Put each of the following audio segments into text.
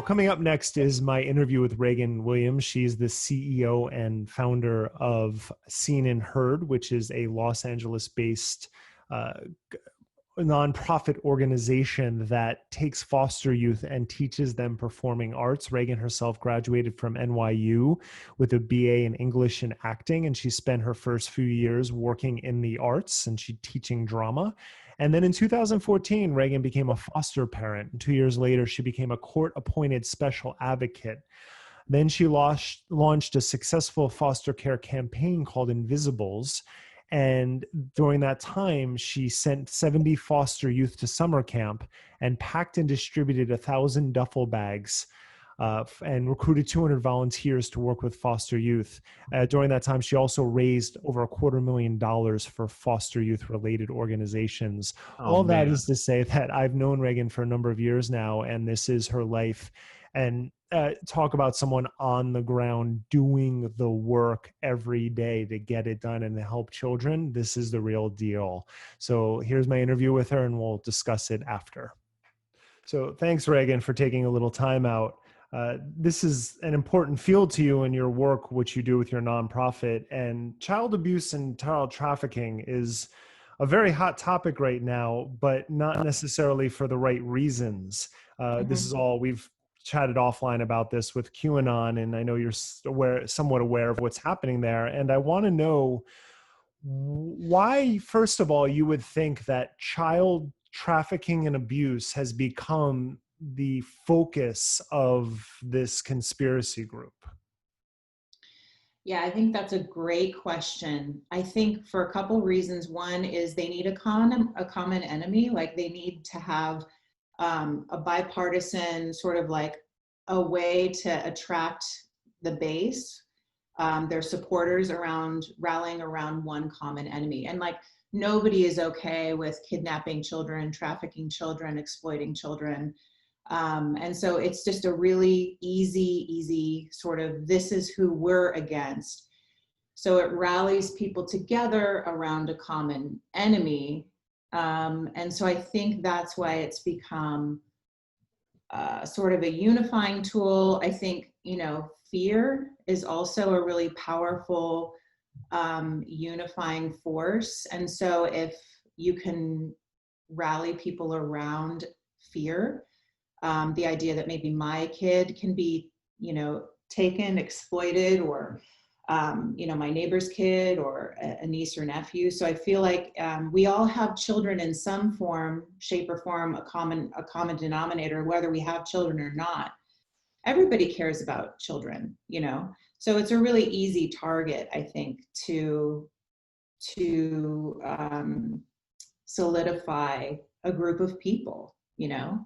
coming up next is my interview with Regan Williams. She's the CEO and founder of Seen and Heard, which is a Los Angeles-based nonprofit organization that takes foster youth and teaches them performing arts. Reagan herself graduated from NYU with a BA in English and acting, and she spent her first few years working in the arts and she teaching drama. And then in 2014, Reagan became a foster parent. And 2 years later, she became a court-appointed special advocate. Then she launched a successful foster care campaign called Invisibles. And during that time, she sent 70 foster youth to summer camp and packed and distributed 1,000 duffel bags and recruited 200 volunteers to work with foster youth. During that time, she also raised over $250,000 for foster youth related organizations. All that is to say that I've known Reagan for a number of years now, and this is her life. And talk about someone on the ground doing the work every day to get it done and to help children. This is the real deal. So here's my interview with her, and we'll discuss it after. So thanks, Reagan, for taking a little time out. This is an important field to you in your work, which you do with your nonprofit. And child abuse and child trafficking is a very hot topic right now, but not necessarily for the right reasons. This is all we've chatted offline about this with QAnon, and I know you're somewhat aware of what's happening there. And I want to know why, first of all, you would think that child trafficking and abuse has become the focus of this conspiracy group. Yeah, I think that's a great question. I think for a couple reasons. One is they need a common enemy. Like they need to have a bipartisan sort of like a way to attract the base, their supporters rallying around one common enemy. And like nobody is okay with kidnapping children, trafficking children, exploiting children. And so it's just a really easy sort of, this is who we're against. So it rallies people together around a common enemy. And so I think that's why it's become sort of a unifying tool. I think, fear is also a really powerful unifying force. And so if you can rally people around fear, the idea that maybe my kid can be, taken, exploited, or, my neighbor's kid or a niece or nephew. So I feel like we all have children in some form, shape or form, a common denominator, whether we have children or not. Everybody cares about children, So it's a really easy target, I think, to solidify a group of people, Now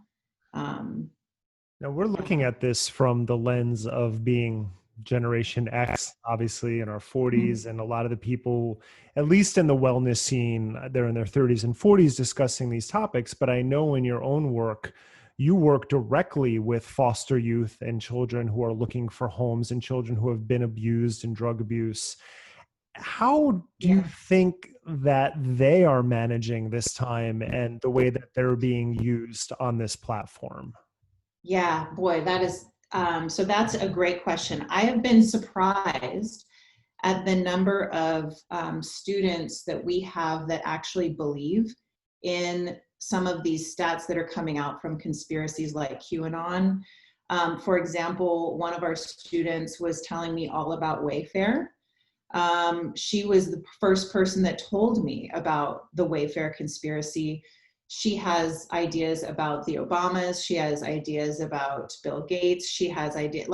we're looking at this from the lens of being Generation X, obviously in our 40s, and a lot of the people, at least in the wellness scene, they're in their 30s and 40s discussing these topics. But I know in your own work, you work directly with foster youth and children who are looking for homes and children who have been abused and drug abuse. How do you think that they are managing this time and the way that they're being used on this platform? Yeah, boy, that is, so that's a great question. I have been surprised at the number of students that we have that actually believe in some of these stats that are coming out from conspiracies like QAnon. For example, one of our students was telling me all about Wayfair. She was the first person that told me about the Wayfair conspiracy. She has ideas about the Obamas. She has ideas about Bill Gates. She has ideas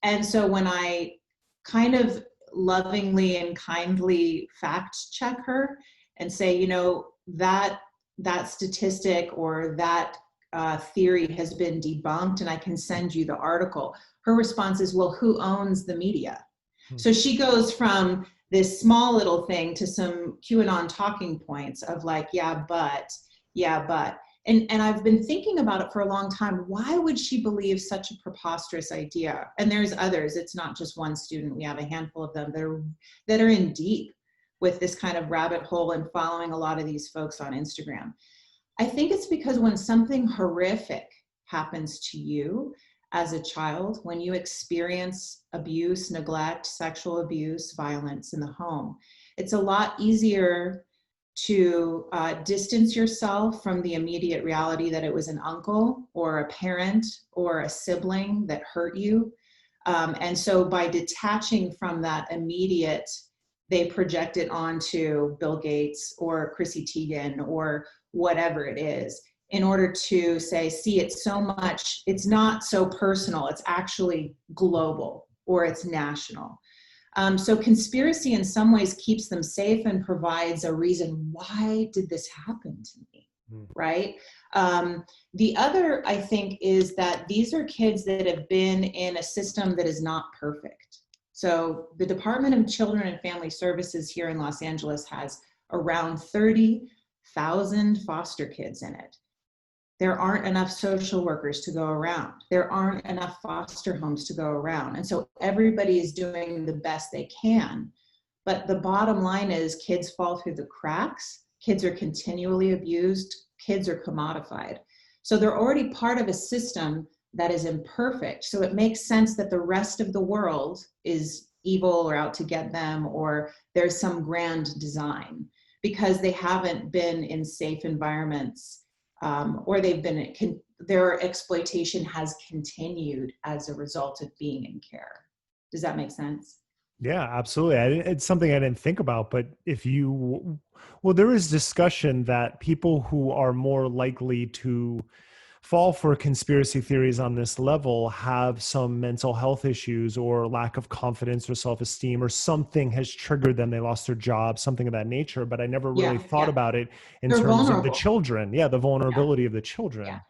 and so when I kind of lovingly and kindly fact check her and say, that statistic or that theory has been debunked and I can send you the article, her response is, well, who owns the media? So she goes from this small little thing to some QAnon talking points of like, yeah, but. And I've been thinking about it for a long time. Why would she believe such a preposterous idea? And there's others. It's not just one student. We have a handful of them that are in deep with this kind of rabbit hole and following a lot of these folks on Instagram. I think it's because when something horrific happens to you, as a child, when you experience abuse, neglect, sexual abuse, violence in the home, it's a lot easier to distance yourself from the immediate reality that it was an uncle or a parent or a sibling that hurt you. And so by detaching from that immediate, they project it onto Bill Gates or Chrissy Teigen or whatever it is, in order to say, see, it's so much, it's not so personal, it's actually global or it's national. So conspiracy in some ways keeps them safe and provides a reason, why did this happen to me, right? The other, I think, is that these are kids that have been in a system that is not perfect. So the Department of Children and Family Services here in Los Angeles has around 30,000 foster kids in it. There aren't enough social workers to go around. There aren't enough foster homes to go around. And so everybody is doing the best they can. But the bottom line is kids fall through the cracks. Kids are continually abused. Kids are commodified. So they're already part of a system that is imperfect. So it makes sense that the rest of the world is evil or out to get them, or there's some grand design because they haven't been in safe environments, or they've been, their exploitation has continued as a result of being in care. Does that make sense? Yeah, absolutely. It's something I didn't think about, but well, there is discussion that people who are more likely to fall for conspiracy theories on this level have some mental health issues or lack of confidence or self-esteem, or something has triggered them. They lost their job, something of that nature. But I never really thought about it in They're terms vulnerable. of the children. Yeah, the vulnerability of the children. Yeah.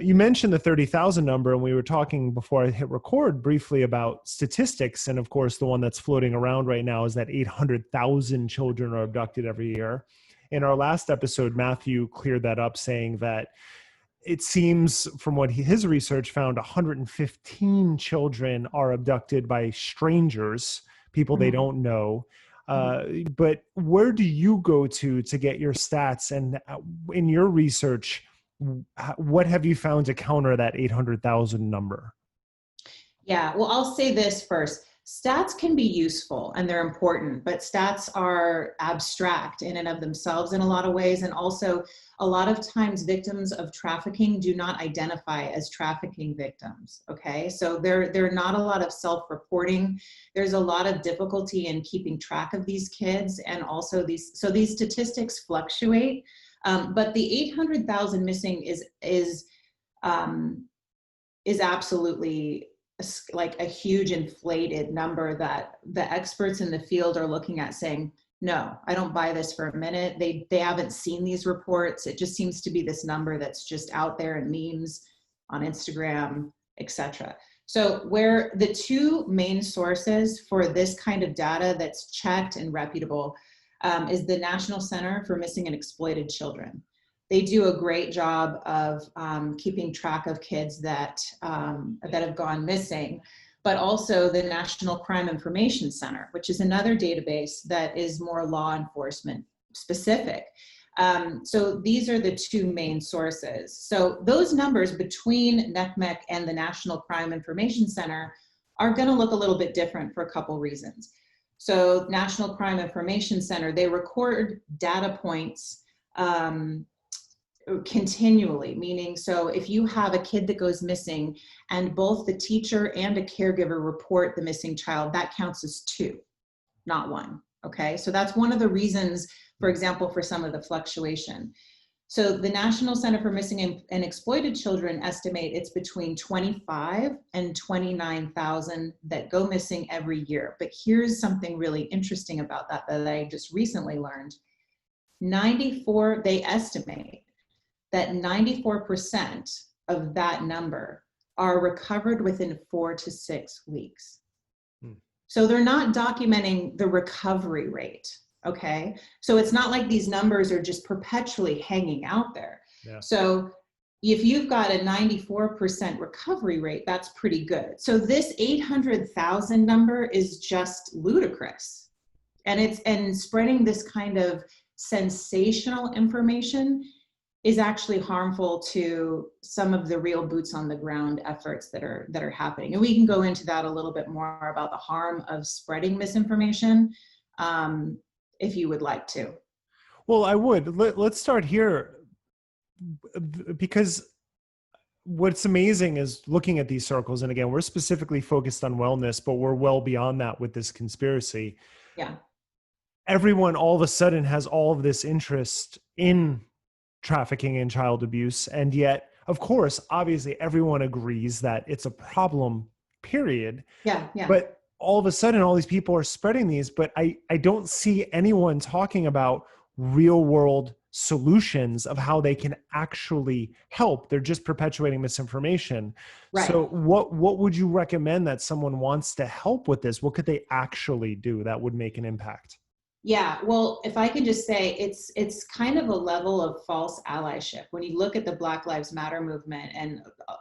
You mentioned the 30,000 number, and we were talking before I hit record briefly about statistics. And of course, the one that's floating around right now is that 800,000 children are abducted every year. In our last episode, Matthew cleared that up, saying that it seems from what his research found, 115 children are abducted by strangers, people they don't know. But where do you go to get your stats? And in your research, what have you found to counter that 800,000 number? Yeah, well, I'll say this first. Stats can be useful and they're important, but stats are abstract in and of themselves in a lot of ways. And also, a lot of times victims of trafficking do not identify as trafficking victims, okay? So there are not a lot of self-reporting. There's a lot of difficulty in keeping track of these kids, and also these statistics fluctuate. But the 800,000 missing is absolutely like a huge inflated number that the experts in the field are looking at, saying, no, I don't buy this for a minute. They haven't seen these reports. It just seems to be this number that's just out there in memes on Instagram, etc. So where the two main sources for this kind of data that's checked and reputable is the National Center for Missing and Exploited Children. They do a great job of keeping track of kids that have gone missing, but also the National Crime Information Center, which is another database that is more law enforcement specific. So these are the two main sources. So those numbers between NCMEC and the National Crime Information Center are going to look a little bit different for a couple reasons. So National Crime Information Center, they record data points continually, meaning, so if you have a kid that goes missing and both the teacher and a caregiver report the missing child, that counts as 2, not 1. Okay, so that's one of the reasons, for example, for some of the fluctuation. So the National Center for Missing and Exploited Children estimate it's between 25 and 29,000 that go missing every year. But here's something really interesting about that I just recently learned. They estimate that 94% of that number are recovered within 4 to 6 weeks. So they're not documenting the recovery rate, okay? So it's not like these numbers are just perpetually hanging out there. Yeah. So if you've got a 94% recovery rate, that's pretty good. So this 800,000 number is just ludicrous. And spreading this kind of sensational information is actually harmful to some of the real boots on the ground efforts that are happening. And we can go into that a little bit more about the harm of spreading misinformation, if you would like to. Well, I would. Let's start here, because what's amazing is looking at these circles, and again, we're specifically focused on wellness, but we're well beyond that with this conspiracy. Yeah. Everyone all of a sudden has all of this interest in trafficking and child abuse. And yet, of course, obviously everyone agrees that it's a problem, period. Yeah. Yeah. But all of a sudden, all these people are spreading these, but I don't see anyone talking about real world solutions of how they can actually help. They're just perpetuating misinformation. Right. So what would you recommend that someone wants to help with this? What could they actually do that would make an impact? Yeah, well, if I can just say, it's kind of a level of false allyship. When you look at the Black Lives Matter movement and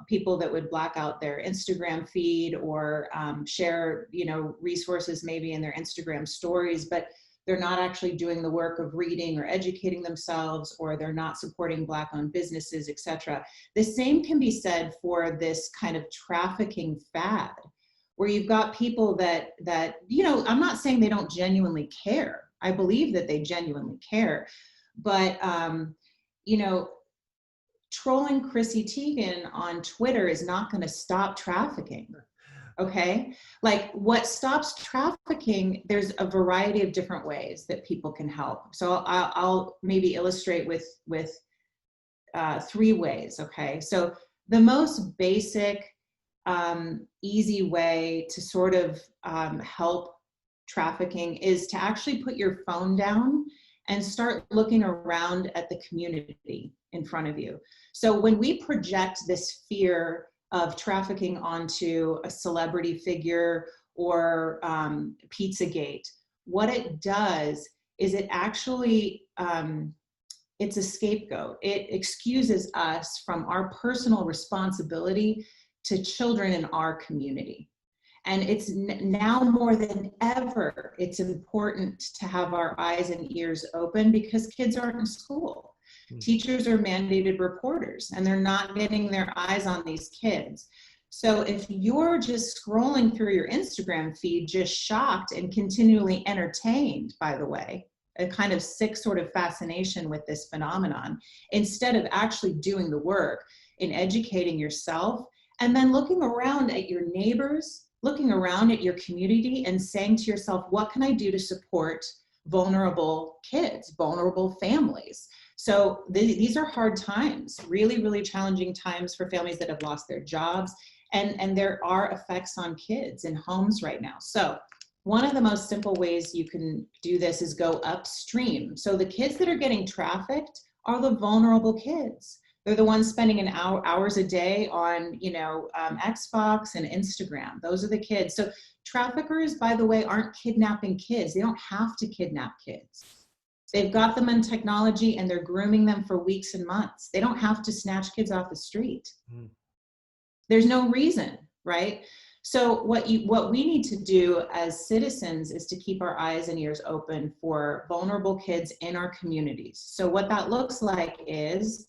people that would black out their Instagram feed or share, resources maybe in their Instagram stories, but they're not actually doing the work of reading or educating themselves, or they're not supporting Black-owned businesses, etc. The same can be said for this kind of trafficking fad, where you've got people that I'm not saying they don't genuinely care. I believe that they genuinely care, but trolling Chrissy Teigen on Twitter is not going to stop trafficking. Okay, like what stops trafficking? There's a variety of different ways that people can help. So I'll maybe illustrate with 3 ways. Okay, so the most basic, easy way to sort of help trafficking is to actually put your phone down and start looking around at the community in front of you. So when we project this fear of trafficking onto a celebrity figure or Pizzagate, what it does is it actually, it's a scapegoat. It excuses us from our personal responsibility to children in our community. And it's now more than ever, it's important to have our eyes and ears open because kids aren't in school. Teachers are mandated reporters and they're not getting their eyes on these kids. So if you're just scrolling through your Instagram feed, just shocked and continually entertained, by the way, a kind of sick sort of fascination with this phenomenon, instead of actually doing the work in educating yourself and then looking around at your neighbors, looking around at your community and saying to yourself, what can I do to support vulnerable kids, vulnerable families? So these are hard times, really, really challenging times for families that have lost their jobs. And there are effects on kids in homes right now. So one of the most simple ways you can do this is go upstream. So the kids that are getting trafficked are the vulnerable kids. They're the ones spending hours a day on, Xbox and Instagram. Those are the kids. So traffickers, by the way, aren't kidnapping kids. They don't have to kidnap kids. They've got them in technology and they're grooming them for weeks and months. They don't have to snatch kids off the street. There's no reason, right? So what we need to do as citizens is to keep our eyes and ears open for vulnerable kids in our communities. So what that looks like is,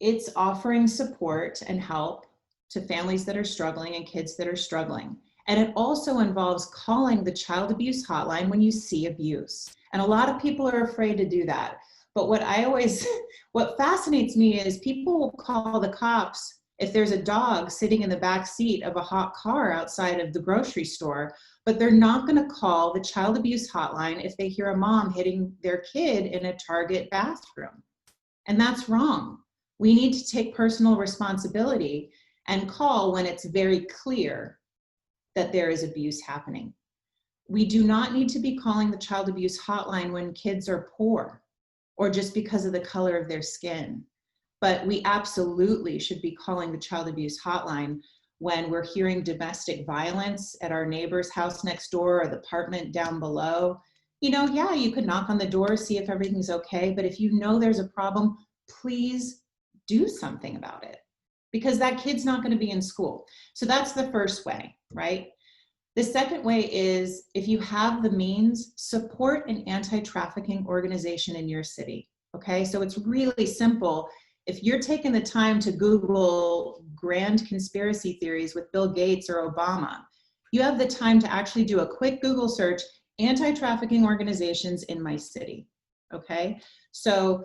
it's offering support and help to families that are struggling and kids that are struggling. And it also involves calling the child abuse hotline when you see abuse. And a lot of people are afraid to do that. But what fascinates me is people will call the cops if there's a dog sitting in the back seat of a hot car outside of the grocery store, but they're not going to call the child abuse hotline if they hear a mom hitting their kid in a Target bathroom. And that's wrong. We need to take personal responsibility and call when it's very clear that there is abuse happening. We do not need to be calling the child abuse hotline when kids are poor or just because of the color of their skin. But we absolutely should be calling the child abuse hotline when we're hearing domestic violence at our neighbor's house next door or the apartment down below. Yeah, you could knock on the door, see if everything's okay, but if you know there's a problem, please do something about it because that kid's not going to be in school. So that's the first way, right? The second way is, if you have the means, support an anti-trafficking organization in your city. Okay, so it's really simple. If you're taking the time to Google grand conspiracy theories with Bill Gates or Obama, you have the time to actually do a quick Google search, anti-trafficking organizations in my city. Okay, so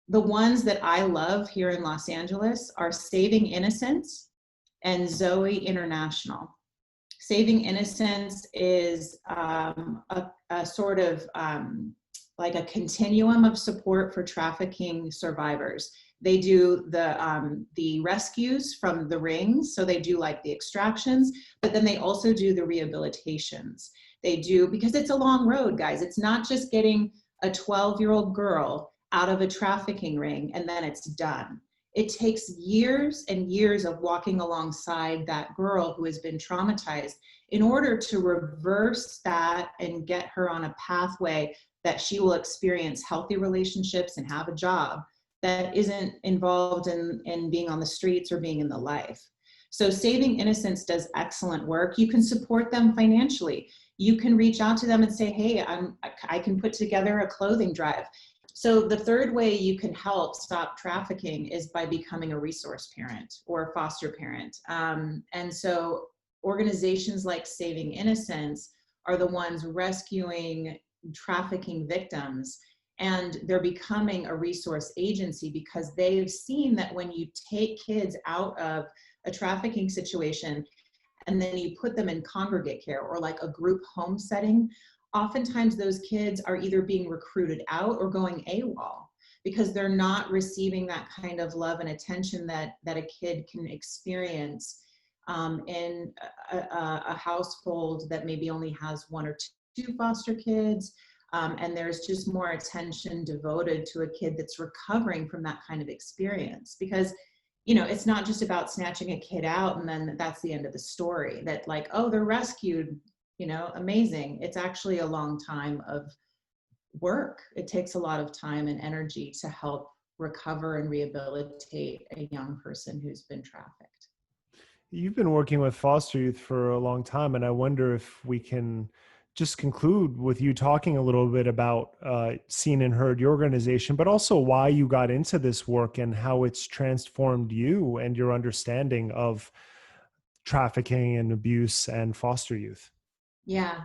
the ones that I love here in Los Angeles are Saving Innocence and Zoe International. Saving Innocence is a sort of like a continuum of support for trafficking survivors. They do the rescues from the rings, so they do like the extractions, but then they also do the rehabilitations. They do, because it's a long road, guys. It's not just getting a 12-year-old girl out of a trafficking ring and then it's done. It takes years and years of walking alongside that girl who has been traumatized in order to reverse that and get her on a pathway that she will experience healthy relationships and have a job that isn't involved in being on the streets or being in the life. So Saving Innocence does excellent work. You can support them financially. You can reach out to them and say, hey, I can put together a clothing drive. So the third way you can help stop trafficking is by becoming a resource parent or a foster parent. And so organizations like Saving Innocence are the ones rescuing trafficking victims, and they're becoming a resource agency because they've seen that when you take kids out of a trafficking situation and then you put them in congregate care or like a group home setting, oftentimes those kids are either being recruited out or going AWOL because they're not receiving that kind of love and attention that a kid can experience in a household that maybe only has one or two foster kids. And there's just more attention devoted to a kid that's recovering from that kind of experience. Because, you know, it's not just about snatching a kid out and then that's the end of the story. That like, oh, they're rescued, you know, amazing. It's actually a long time of work. It takes a lot of time and energy to help recover and rehabilitate a young person who's been trafficked. You've been working with foster youth for a long time, and I wonder if we can just conclude with you talking a little bit about Seen and Heard, your organization, but also why you got into this work and how it's transformed you and your understanding of trafficking and abuse and foster youth. Yeah.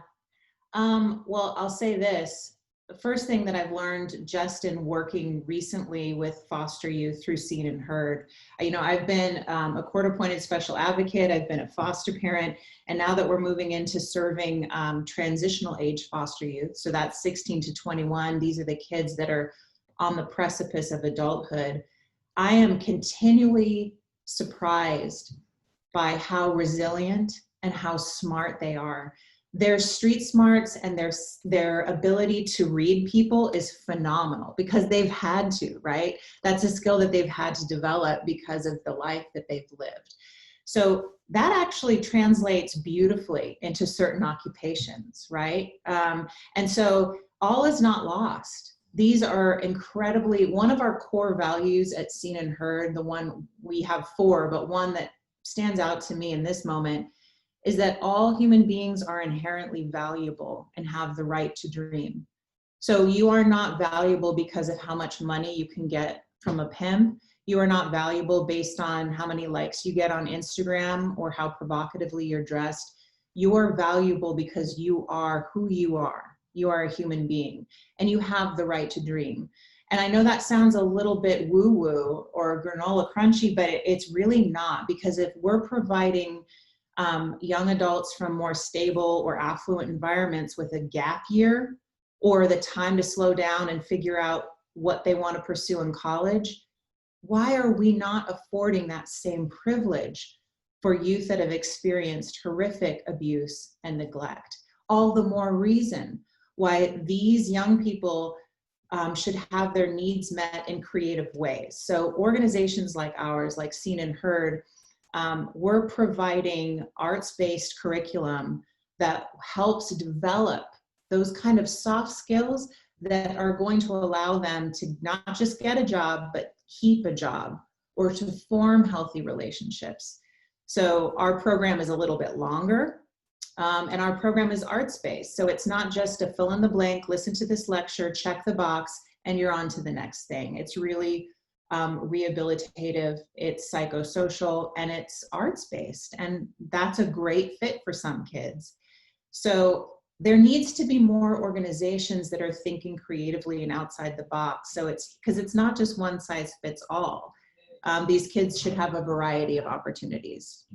Well, I'll say this. The first thing that I've learned just in working recently with foster youth through Seen and Heard, you know, I've been a court-appointed special advocate, I've been a foster parent, and now that we're moving into serving transitional age foster youth, so that's 16 to 21, these are the kids that are on the precipice of adulthood, I am continually surprised by how resilient and how smart they are. Their street smarts and their ability to read people is phenomenal because they've had to, right? That's a skill that they've had to develop because of the life that they've lived. So that actually translates beautifully into certain occupations, right? And so all is not lost. These are incredibly, one of our core values at Seen and Heard, the one we have four, but one that stands out to me in this moment is that all human beings are inherently valuable and have the right to dream. So you are not valuable because of how much money you can get from a pimp. You are not valuable based on how many likes you get on Instagram or how provocatively you're dressed. You are valuable because you are who you are. You are a human being and you have the right to dream. And I know that sounds a little bit woo-woo or granola crunchy, but it's really not, because if we're providing young adults from more stable or affluent environments with a gap year or the time to slow down and figure out what they want to pursue in college, why are we not affording that same privilege for youth that have experienced horrific abuse and neglect? All the more reason why these young people should have their needs met in creative ways. So organizations like ours, like Seen and Heard, we're providing arts-based curriculum that helps develop those kind of soft skills that are going to allow them to not just get a job, but keep a job or to form healthy relationships. So our program is a little bit longer. And our program is arts-based. So it's not just a fill in the blank, listen to this lecture, check the box, and you're on to the next thing. It's really rehabilitative, it's psychosocial, and it's arts-based. And that's a great fit for some kids. So there needs to be more organizations that are thinking creatively and outside the box. So it's because it's not just one size fits all. These kids should have a variety of opportunities.